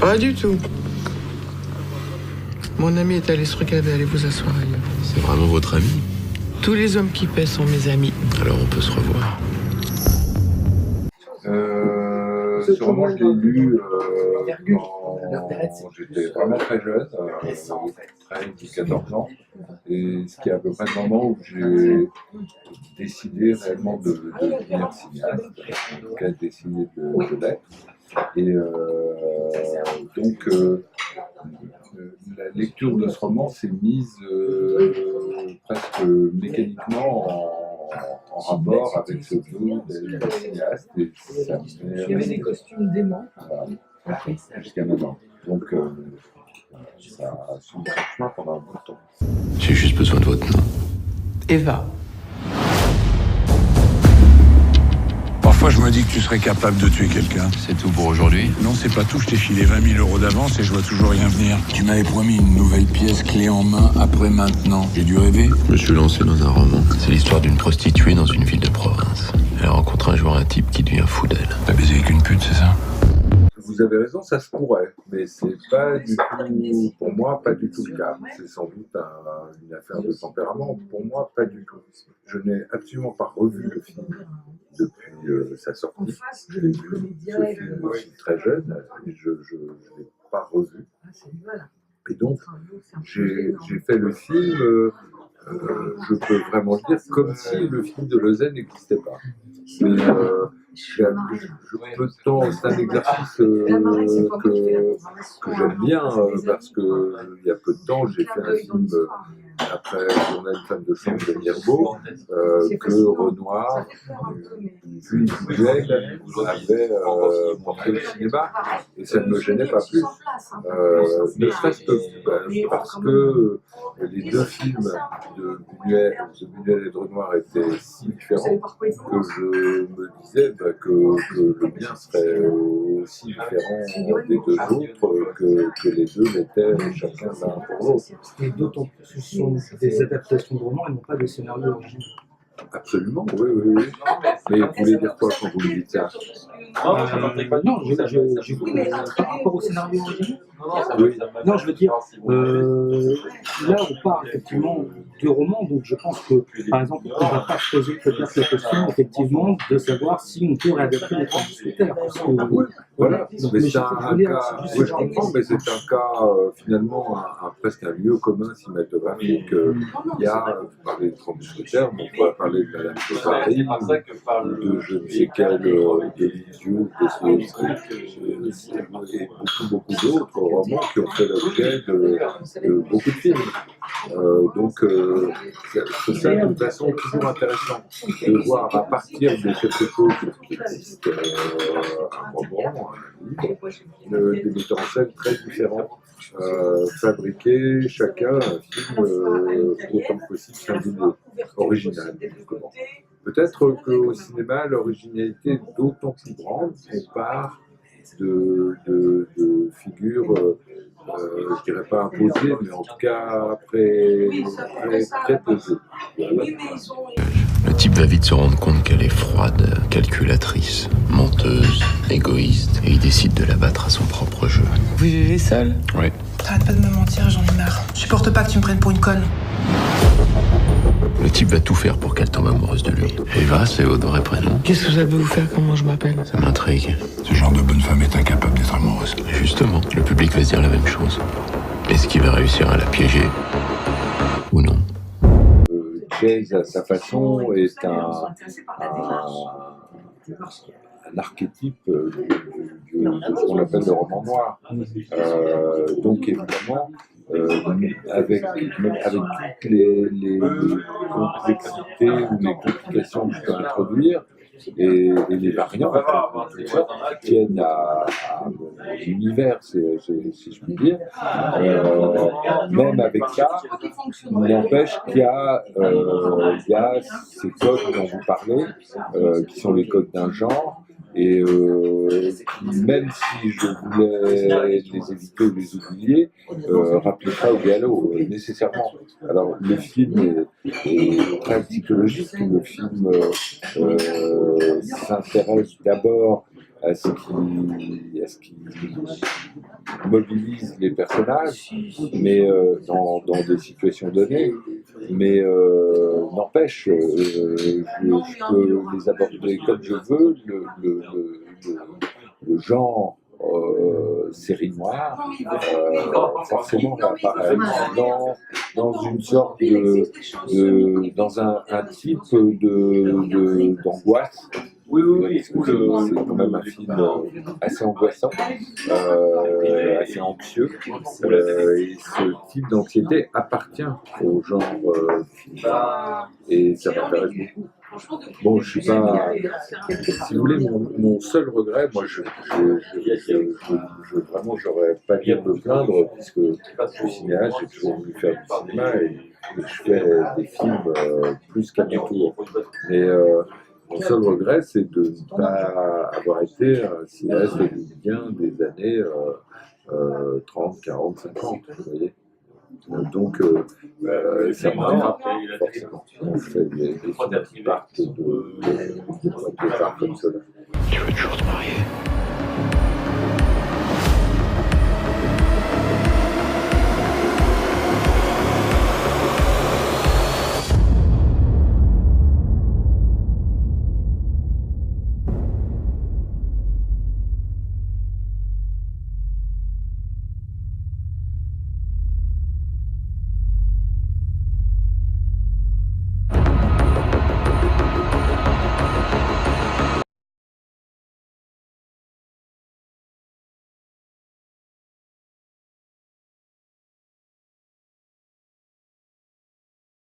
Pas du tout. Mon ami est allé se recaler, allez vous asseoir ailleurs. C'est vraiment votre ami? Tous les hommes qui paient sont mes amis. Alors on peut se revoir. Ce roman, je l'ai lu quand j'étais vraiment très jeune, 13-14 ans. Et ce qui est à peu près le moment où j'ai décidé réellement de devenir cinéaste, en tout cas d'essayer de l'être. Et donc, la lecture de ce roman s'est mise presque mécaniquement en rapport avec ce vœu d'être cinéaste, et ça me met des costumes déments jusqu'à maintenant. Donc, ça a suivi son chemin pendant un bon temps. J'ai juste besoin de votre nom. Eva. Parfois, je me dis que tu serais capable de tuer quelqu'un. C'est tout pour aujourd'hui? Non, c'est pas tout. Je t'ai filé 20 000 € d'avance et je vois toujours rien venir. Tu m'avais promis une nouvelle pièce clé en main après maintenant. J'ai dû rêver. Je me suis lancé dans un roman. C'est l'histoire d'une prostituée dans une ville de province. Elle rencontre un jour un type qui devient fou d'elle. T'as baisé avec une pute, c'est ça? Vous avez raison, ça se pourrait, mais c'est pas du tout, pour moi, pas du tout le cas. C'est sans doute une affaire de tempérament. Pour moi, pas du tout. Je n'ai absolument pas revu le film depuis sa sortie. Je l'ai vu, ce film aussi très jeune, et je ne l'ai pas revu. Et donc, j'ai fait le film, je peux vraiment le dire, comme si le film de Lausanne n'existait pas. Mais c'est un exercice que j'aime bien parce que il y a peu de temps j'ai fait un film après On a une femme de chambre de Mirbeau que Renoir puis Buñuel avait porté au cinéma, et ça ne me gênait pas plus, ne serait-ce que parce que les deux films de Buñuel et de Renoir étaient si différents que je me disais que le mien serait aussi différent des deux autres que les deux l'étaient chacun l'un pour l'autre. Et d'autant que ce sont des adaptations de romans et non pas des scénarios originaux. Absolument, oui. Mais vous voulez dire quoi quand vous me dites ça? Non, j'ai par rapport au scénario original. Oui. Non, je veux dire, là on parle effectivement de romans, donc je pense que, par exemple, on ne va pas se poser peut-être la question, effectivement, de savoir si on peut réadapter les trois mousquetaires. Oui, voilà. Donc, Mais c'est un cas, oui, je comprends, mais c'est un cas finalement presque un lieu commun cinématographique. Il y a, vous parlez de trois mousquetaires, mais on pourrait parler de Madame Bovary, de je ne sais quel, de l'idiot, et beaucoup d'autres romans qui ont fait l'objet de beaucoup de films. Donc c'est ça de toute façon toujours intéressant de voir à partir de quelque chose qui existe, un roman, un livre, des metteurs en scène très différents, fabriquer chacun un film autant que possible singulier, original. Peut-être qu'au cinéma l'originalité est d'autant plus grande qu'on part de figures, je dirais pas imposées, mais en tout cas très posées. Le type va vite se rendre compte qu'elle est froide, calculatrice, menteuse, égoïste, et il décide de la battre à son propre jeu. Vous vivez seul? Oui. T'arrêtes pas de me mentir, j'en ai marre. Je supporte pas que tu me prennes pour une conne. Le type va tout faire pour qu'elle tombe amoureuse de lui. Eva, c'est votre vrai prénom? Qu'est-ce que ça peut vous faire? Comment je m'appelle? Ça m'intrigue. Ce genre de bonne femme est incapable d'être amoureuse. Justement, le public va se dire la même chose. Est-ce qu'il va réussir à la piéger? Ou non? Chase, à sa façon, est un archétype de ce qu'on appelle le roman noir. Donc évidemment, avec toutes les complexités ou les complications que je peux introduire, et les variantes qui tiennent à mon univers, si je puis dire, même avec ça, il n'empêche qu'il y a ces codes dont vous parlez, qui sont les codes d'un genre, et même si je voulais les éviter ou les oublier, rappelez pas au galop, nécessairement. Alors le film est très psychologique, le film s'intéresse d'abord à ce qui mobilise les personnages, mais dans des situations données. Mais n'empêche, je peux les aborder comme je veux. Le genre série noire, forcément va apparaître dans une sorte dans un type d'angoisse. Oui. C'est quand même un film assez angoissant, assez anxieux. Et ce type d'anxiété appartient au genre film. Et ça m'intéresse beaucoup. Bon, je suis pas. Si vous voulez, mon seul regret, moi, vraiment, j'aurais pas dû me plaindre, puisque je suis cinéaste, j'ai toujours voulu faire du cinéma et je fais des films plus qu'à mon tour. Mais mon seul regret, c'est de ne pas avoir été un cinéaste hollywoodien des années 30, 40, 50, vous voyez. Donc, ça me rattrape, forcément. On fait des films qui partent de comme cela. Tu veux toujours te marier?